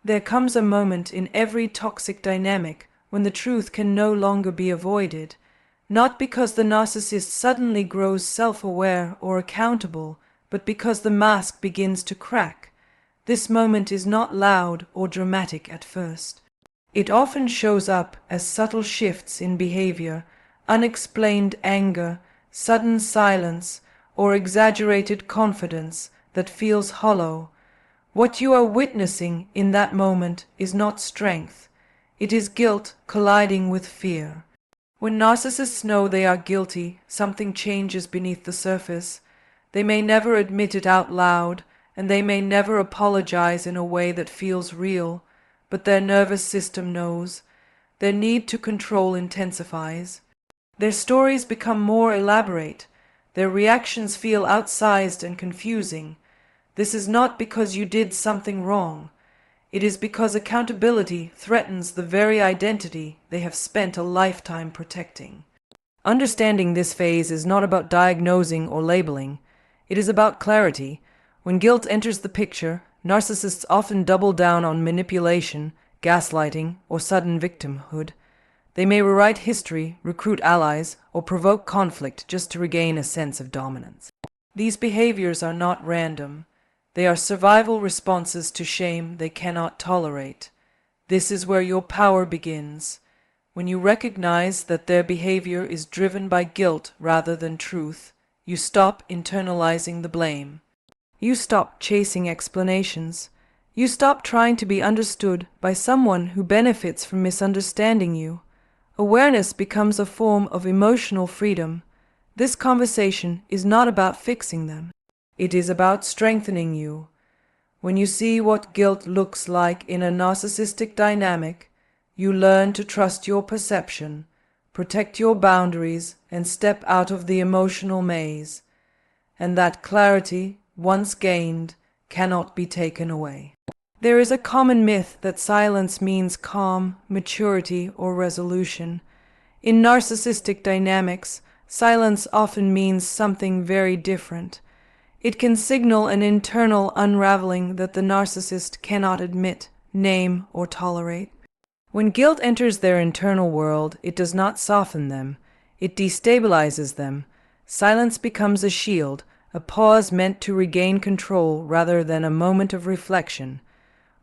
There comes a moment in every toxic dynamic when the truth can no longer be avoided, not because the narcissist suddenly grows self-aware or accountable, but because the mask begins to crack. This moment is not loud or dramatic at first. It often shows up as subtle shifts in behavior, unexplained anger, sudden silence, or exaggerated confidence that feels hollow. What you are witnessing in that moment is not strength. It is guilt colliding with fear. When narcissists know they are guilty, something changes beneath the surface. They may never admit it out loud, and they may never apologize in a way that feels real, but their nervous system knows. Their need to control intensifies. Their stories become more elaborate. Their reactions feel outsized and confusing. This is not because you did something wrong. It is because accountability threatens the very identity they have spent a lifetime protecting. Understanding this phase is not about diagnosing or labeling. It is about clarity. When guilt enters the picture, narcissists often double down on manipulation, gaslighting, or sudden victimhood. They may rewrite history, recruit allies, or provoke conflict just to regain a sense of dominance. These behaviors are not random. They are survival responses to shame they cannot tolerate. This is where your power begins. When you recognize that their behavior is driven by guilt rather than truth, you stop internalizing the blame. You stop chasing explanations. You stop trying to be understood by someone who benefits from misunderstanding you. Awareness becomes a form of emotional freedom. This conversation is not about fixing them. It is about strengthening you. When you see what guilt looks like in a narcissistic dynamic, you learn to trust your perception, protect your boundaries, and step out of the emotional maze. And that clarity, once gained, cannot be taken away. There is a common myth that silence means calm, maturity, or resolution. In narcissistic dynamics, silence often means something very different. It can signal an internal unraveling that the narcissist cannot admit, name, or tolerate. When guilt enters their internal world, it does not soften them. It destabilizes them. Silence becomes a shield, a pause meant to regain control rather than a moment of reflection.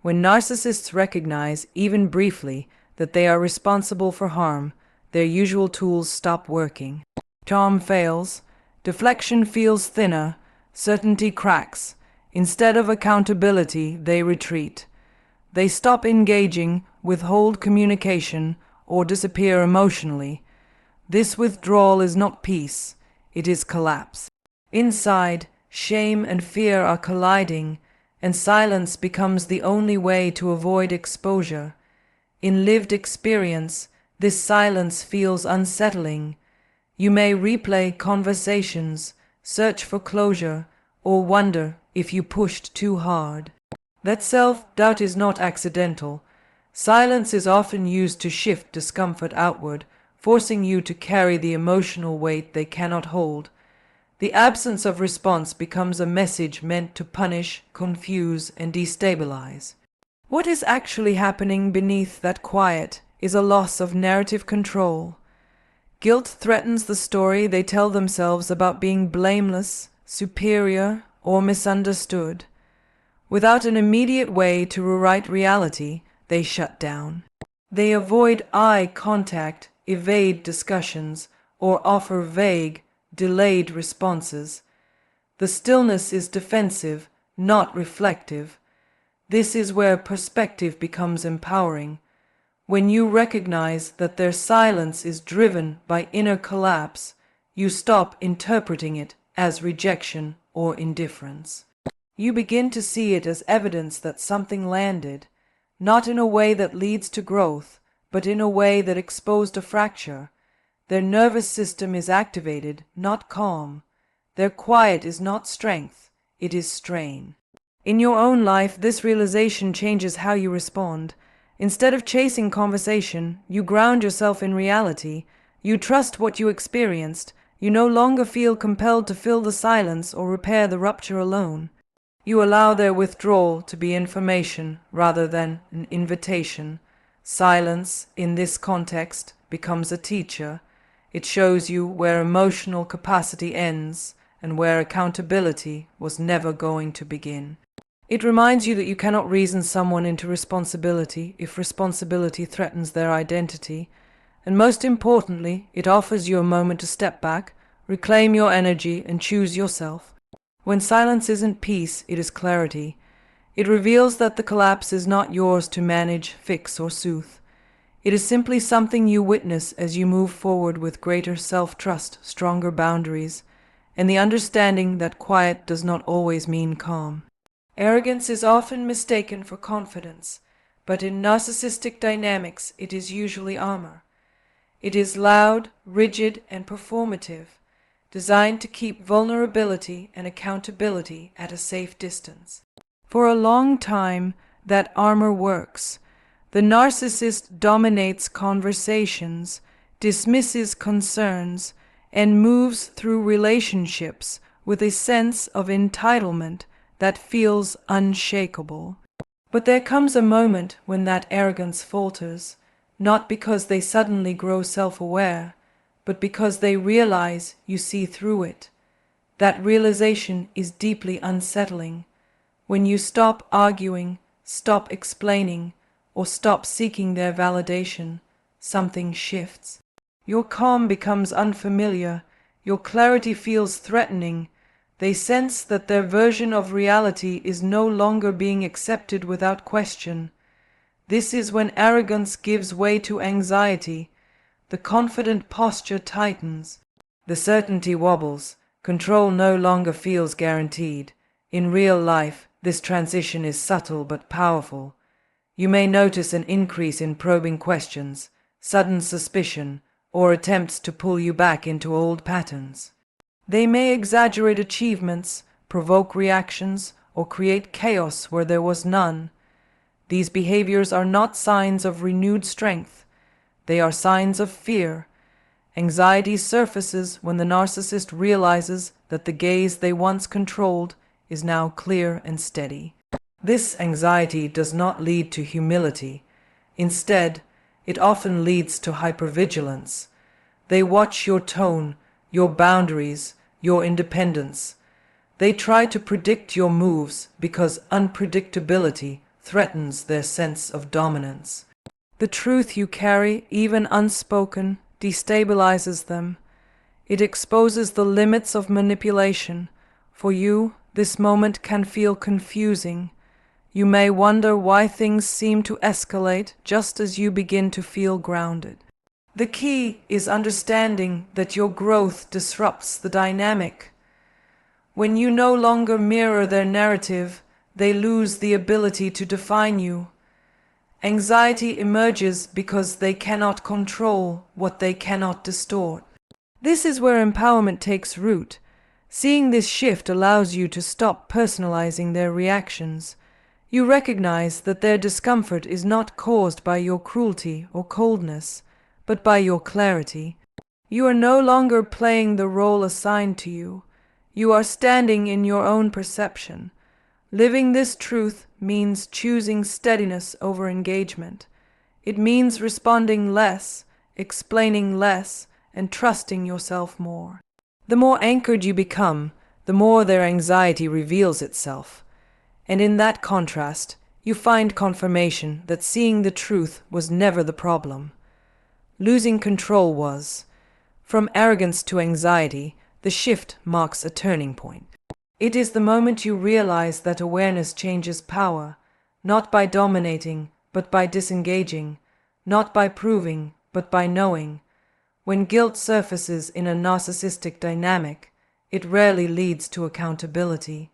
When narcissists recognize, even briefly, that they are responsible for harm, their usual tools stop working. Charm fails, deflection feels thinner, certainty cracks. Instead of accountability, they retreat. They stop engaging, withhold communication, or disappear emotionally. This withdrawal is not peace, it is collapse. Inside, shame and fear are colliding, and silence becomes the only way to avoid exposure. In lived experience, this silence feels unsettling. You may replay conversations, search for closure, or wonder if you pushed too hard. That self-doubt is not accidental. Silence is often used to shift discomfort outward, forcing you to carry the emotional weight they cannot hold. The absence of response becomes a message meant to punish, confuse, and destabilize. What is actually happening beneath that quiet is a loss of narrative control. Guilt threatens the story they tell themselves about being blameless, superior, or misunderstood. Without an immediate way to rewrite reality, they shut down. They avoid eye contact, evade discussions, or offer vague, delayed responses. The stillness is defensive, not reflective. This is where perspective becomes empowering. When you recognize that their silence is driven by inner collapse, you stop interpreting it as rejection or indifference. You begin to see it as evidence that something landed, not in a way that leads to growth, but in a way that exposed a fracture. Their nervous system is activated, not calm. Their quiet is not strength, it is strain. In your own life, this realization changes how you respond. Instead of chasing conversation, you ground yourself in reality. You trust what you experienced. You no longer feel compelled to fill the silence or repair the rupture alone. You allow their withdrawal to be information rather than an invitation. Silence, in this context, becomes a teacher. It shows you where emotional capacity ends and where accountability was never going to begin. It reminds you that you cannot reason someone into responsibility if responsibility threatens their identity. And most importantly, it offers you a moment to step back, reclaim your energy, and choose yourself. When silence isn't peace, it is clarity. It reveals that the collapse is not yours to manage, fix, or soothe. It is simply something you witness as you move forward with greater self-trust, stronger boundaries, and the understanding that quiet does not always mean calm. Arrogance is often mistaken for confidence, but in narcissistic dynamics it is usually armor. It is loud, rigid, and performative, designed to keep vulnerability and accountability at a safe distance. For a long time, that armor works. The narcissist dominates conversations, dismisses concerns, and moves through relationships with a sense of entitlement that feels unshakable. But there comes a moment when that arrogance falters, not because they suddenly grow self-aware, but because they realize you see through it. That realization is deeply unsettling. When you stop arguing, stop explaining, or stop seeking their validation, something shifts. Your calm becomes unfamiliar, your clarity feels threatening. They sense that their version of reality is no longer being accepted without question. This is when arrogance gives way to anxiety. The confident posture tightens. The certainty wobbles. Control no longer feels guaranteed. In real life, this transition is subtle but powerful. You may notice an increase in probing questions, sudden suspicion, or attempts to pull you back into old patterns. They may exaggerate achievements, provoke reactions, or create chaos where there was none. These behaviors are not signs of renewed strength. They are signs of fear. Anxiety surfaces when the narcissist realizes that the gaze they once controlled is now clear and steady. This anxiety does not lead to humility. Instead, it often leads to hypervigilance. They watch your tone, your boundaries, your independence. They try to predict your moves because unpredictability threatens their sense of dominance. The truth you carry, even unspoken, destabilizes them. It exposes the limits of manipulation. For you, this moment can feel confusing. You may wonder why things seem to escalate just as you begin to feel grounded. The key is understanding that your growth disrupts the dynamic. When you no longer mirror their narrative, they lose the ability to define you. Anxiety emerges because they cannot control what they cannot distort. This is where empowerment takes root. Seeing this shift allows you to stop personalizing their reactions. You recognize that their discomfort is not caused by your cruelty or coldness, but by your clarity. You are no longer playing the role assigned to you. You are standing in your own perception. Living this truth means choosing steadiness over engagement. It means responding less, explaining less, and trusting yourself more. The more anchored you become, the more their anxiety reveals itself. And in that contrast, you find confirmation that seeing the truth was never the problem. Losing control was. From arrogance to anxiety, the shift marks a turning point. It is the moment you realize that awareness changes power, not by dominating, but by disengaging, not by proving, but by knowing. When guilt surfaces in a narcissistic dynamic, it rarely leads to accountability.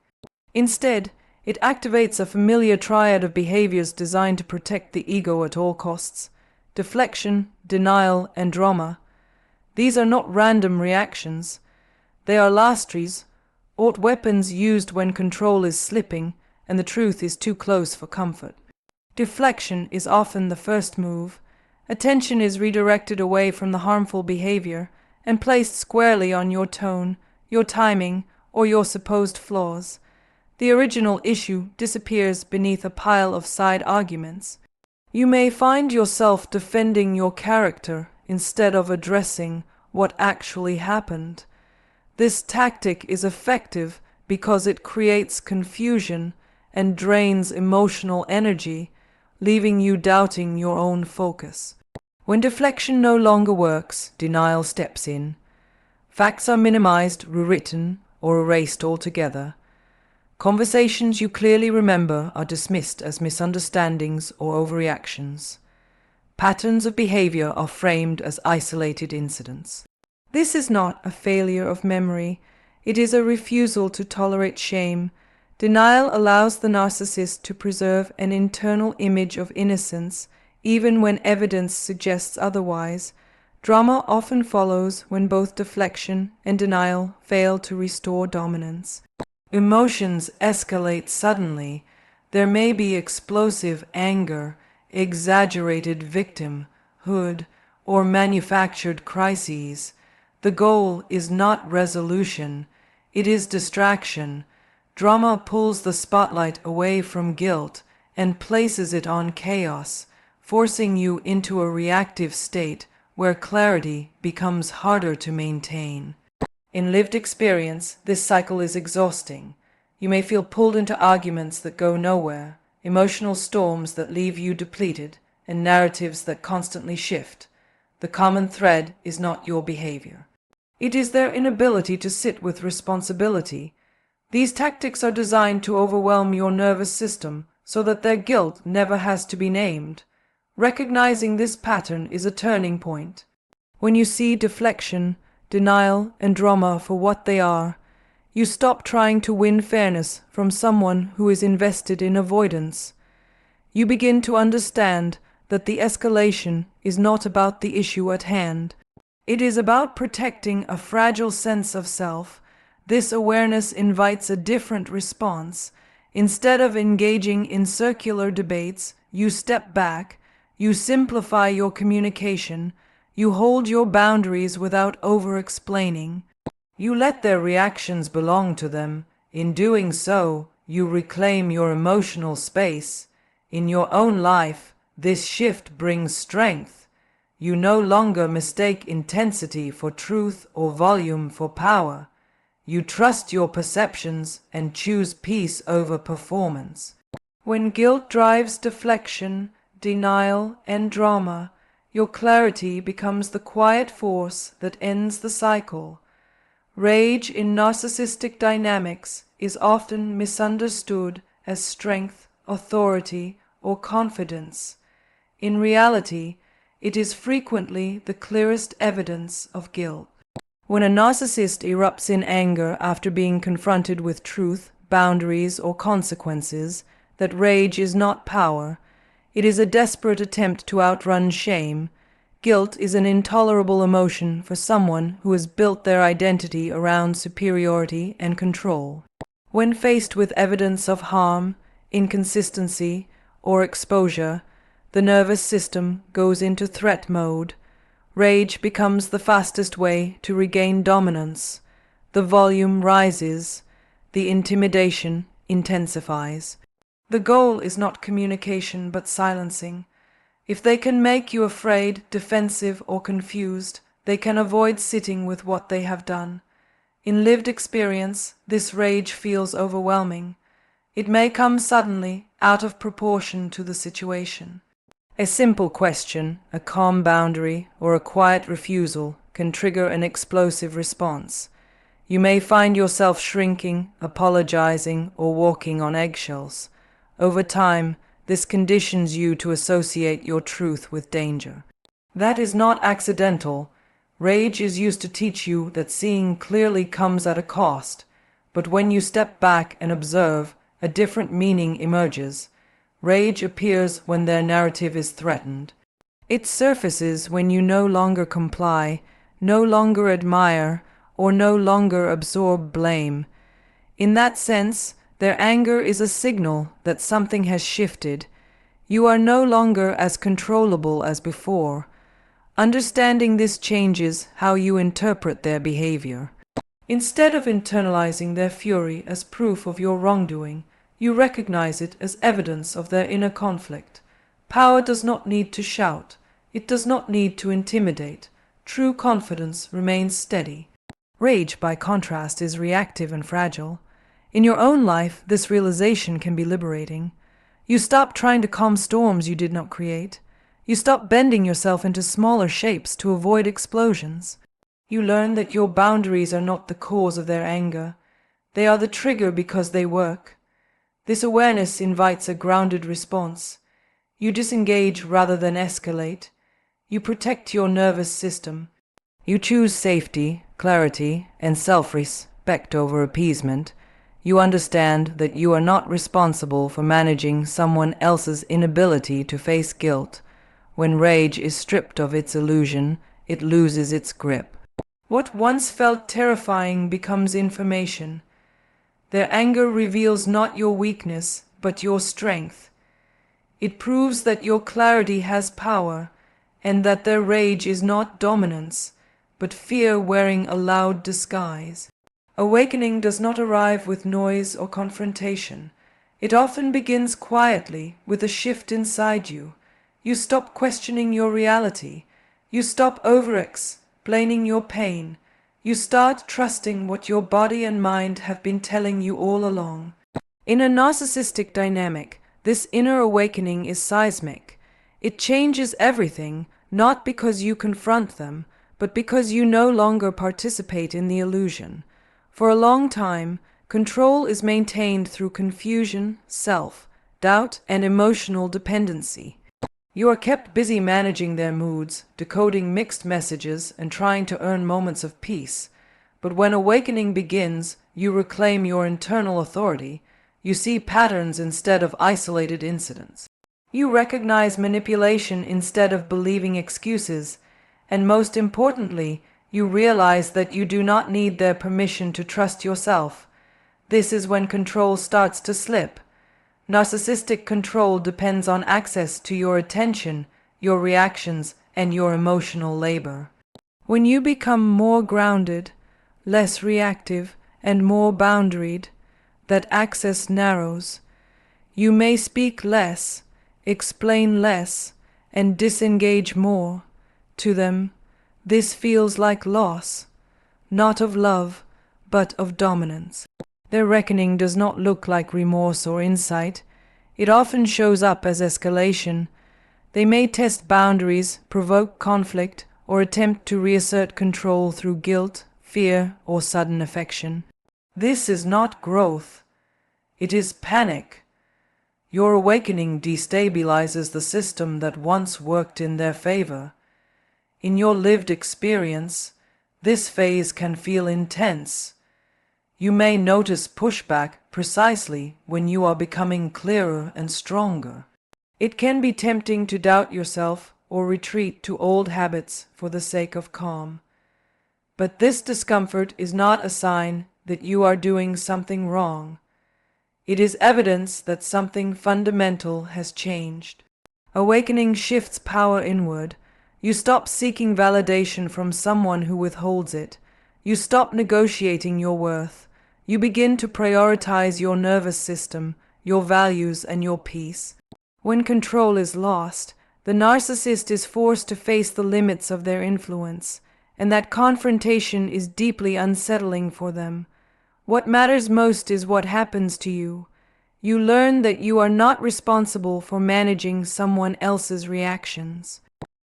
Instead, it activates a familiar triad of behaviors designed to protect the ego at all costs: deflection, denial, and drama. These are not random reactions. They are lastries, or weapons used when control is slipping and the truth is too close for comfort. Deflection is often the first move. Attention is redirected away from the harmful behavior and placed squarely on your tone, your timing, or your supposed flaws. The original issue disappears beneath a pile of side arguments. You may find yourself defending your character instead of addressing what actually happened. This tactic is effective because it creates confusion and drains emotional energy, leaving you doubting your own focus. When deflection no longer works, denial steps in. Facts are minimized, rewritten, or erased altogether. Conversations you clearly remember are dismissed as misunderstandings or overreactions. Patterns of behavior are framed as isolated incidents. This is not a failure of memory. It is a refusal to tolerate shame. Denial allows the narcissist to preserve an internal image of innocence, even when evidence suggests otherwise. Drama often follows when both deflection and denial fail to restore dominance. Emotions escalate suddenly. There may be explosive anger, exaggerated victimhood, or manufactured crises. The goal is not resolution, it is distraction. Drama pulls the spotlight away from guilt and places it on chaos, forcing you into a reactive state where clarity becomes harder to maintain. In lived experience, this cycle is exhausting. You may feel pulled into arguments that go nowhere, emotional storms that leave you depleted, and narratives that constantly shift. The common thread is not your behavior. It is their inability to sit with responsibility. These tactics are designed to overwhelm your nervous system so that their guilt never has to be named. Recognizing this pattern is a turning point. When you see deflection, denial, and drama for what they are, you stop trying to win fairness from someone who is invested in avoidance. You begin to understand that the escalation is not about the issue at hand. It is about protecting a fragile sense of self. This awareness invites a different response. Instead of engaging in circular debates, you step back, you simplify your communication, you hold your boundaries without over-explaining. You let their reactions belong to them. In doing so, you reclaim your emotional space. In your own life, this shift brings strength. You no longer mistake intensity for truth or volume for power. You trust your perceptions and choose peace over performance. When guilt drives deflection, denial, and drama, your clarity becomes the quiet force that ends the cycle. Rage in narcissistic dynamics is often misunderstood as strength, authority, or confidence. In reality, it is frequently the clearest evidence of guilt. When a narcissist erupts in anger after being confronted with truth, boundaries, or consequences, that rage is not power. It is a desperate attempt to outrun shame. Guilt is an intolerable emotion for someone who has built their identity around superiority and control. When faced with evidence of harm, inconsistency, or exposure, the nervous system goes into threat mode. Rage becomes the fastest way to regain dominance. The volume rises. The intimidation intensifies. The goal is not communication but silencing. If they can make you afraid, defensive, or confused, they can avoid sitting with what they have done. In lived experience, this rage feels overwhelming. It may come suddenly, out of proportion to the situation. A simple question, a calm boundary, or a quiet refusal can trigger an explosive response. You may find yourself shrinking, apologizing, or walking on eggshells. Over time, this conditions you to associate your truth with danger. That is not accidental. Rage is used to teach you that seeing clearly comes at a cost, but when you step back and observe, a different meaning emerges. Rage appears when their narrative is threatened. It surfaces when you no longer comply, no longer admire, or no longer absorb blame. In that sense, their anger is a signal that something has shifted. You are no longer as controllable as before. Understanding this changes how you interpret their behavior. Instead of internalizing their fury as proof of your wrongdoing, you recognize it as evidence of their inner conflict. Power does not need to shout. It does not need to intimidate. True confidence remains steady. Rage, by contrast, is reactive and fragile. In your own life, this realization can be liberating. You stop trying to calm storms you did not create. You stop bending yourself into smaller shapes to avoid explosions. You learn that your boundaries are not the cause of their anger. They are the trigger because they work. This awareness invites a grounded response. You disengage rather than escalate. You protect your nervous system. You choose safety, clarity, and self-respect over appeasement. You understand that you are not responsible for managing someone else's inability to face guilt. When rage is stripped of its illusion, it loses its grip. What once felt terrifying becomes information. Their anger reveals not your weakness, but your strength. It proves that your clarity has power, and that their rage is not dominance, but fear wearing a loud disguise. Awakening does not arrive with noise or confrontation. It often begins quietly, with a shift inside you. You stop questioning your reality. You stop over-explaining your pain. You start trusting what your body and mind have been telling you all along. In a narcissistic dynamic, this inner awakening is seismic. It changes everything, not because you confront them, but because you no longer participate in the illusion. For a long time, control is maintained through confusion, self-doubt, and emotional dependency. You are kept busy managing their moods, decoding mixed messages, and trying to earn moments of peace. But when awakening begins, you reclaim your internal authority. You see patterns instead of isolated incidents. You recognize manipulation instead of believing excuses. And most importantly, you realize that you do not need their permission to trust yourself. This is when control starts to slip. Narcissistic control depends on access to your attention, your reactions, and your emotional labor. When you become more grounded, less reactive, and more boundaried, that access narrows. You may speak less, explain less, and disengage more. To them, this feels like loss, not of love, but of dominance. Their reckoning does not look like remorse or insight. It often shows up as escalation. They may test boundaries, provoke conflict, or attempt to reassert control through guilt, fear, or sudden affection. This is not growth. It is panic. Your awakening destabilizes the system that once worked in their favor. In your lived experience, this phase can feel intense. You may notice pushback precisely when you are becoming clearer and stronger. It can be tempting to doubt yourself or retreat to old habits for the sake of calm. But this discomfort is not a sign that you are doing something wrong. It is evidence that something fundamental has changed. Awakening shifts power inward. You stop seeking validation from someone who withholds it. You stop negotiating your worth. You begin to prioritize your nervous system, your values, and your peace. When control is lost, the narcissist is forced to face the limits of their influence, and that confrontation is deeply unsettling for them. What matters most is what happens to you. You learn that you are not responsible for managing someone else's reactions.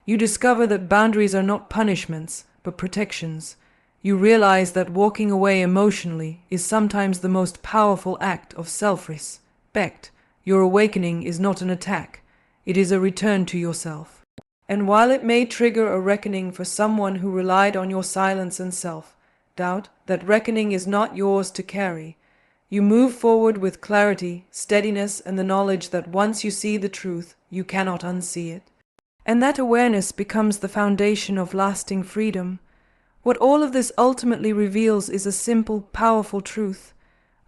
You discover that boundaries are not punishments, but protections. You realize that walking away emotionally is sometimes the most powerful act of self-respect. Your awakening is not an attack. It is a return to yourself. And while it may trigger a reckoning for someone who relied on your silence and self-doubt, that reckoning is not yours to carry. You move forward with clarity, steadiness, and the knowledge that once you see the truth, you cannot unsee it. And that awareness becomes the foundation of lasting freedom. What all of this ultimately reveals is a simple, powerful truth.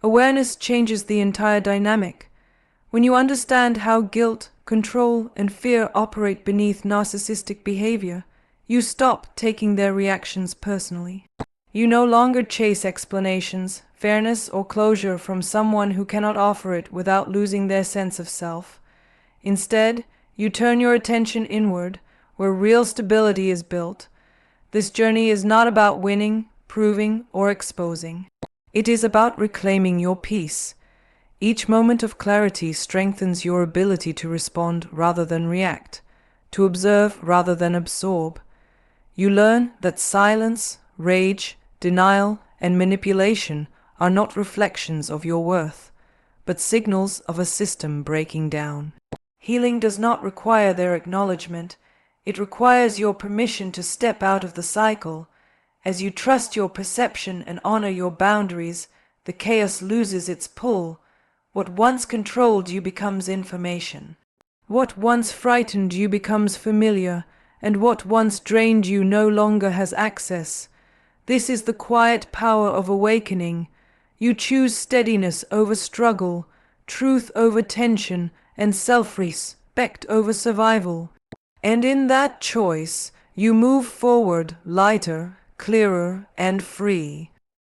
Awareness changes the entire dynamic. When you understand how guilt, control, and fear operate beneath narcissistic behavior, you stop taking their reactions personally. You no longer chase explanations, fairness, or closure from someone who cannot offer it without losing their sense of self. Instead, you turn your attention inward, where real stability is built. This journey is not about winning, proving, or exposing. It is about reclaiming your peace. Each moment of clarity strengthens your ability to respond rather than react, to observe rather than absorb. You learn that silence, rage, denial, and manipulation are not reflections of your worth, but signals of a system breaking down. Healing does not require their acknowledgement. It requires your permission to step out of the cycle. As you trust your perception and honor your boundaries, the chaos loses its pull. What once controlled you becomes information. What once frightened you becomes familiar, and what once drained you no longer has access. This is the quiet power of awakening. You choose steadiness over struggle, truth over tension, and self-respect over survival. And in that choice, you move forward lighter, clearer, and free.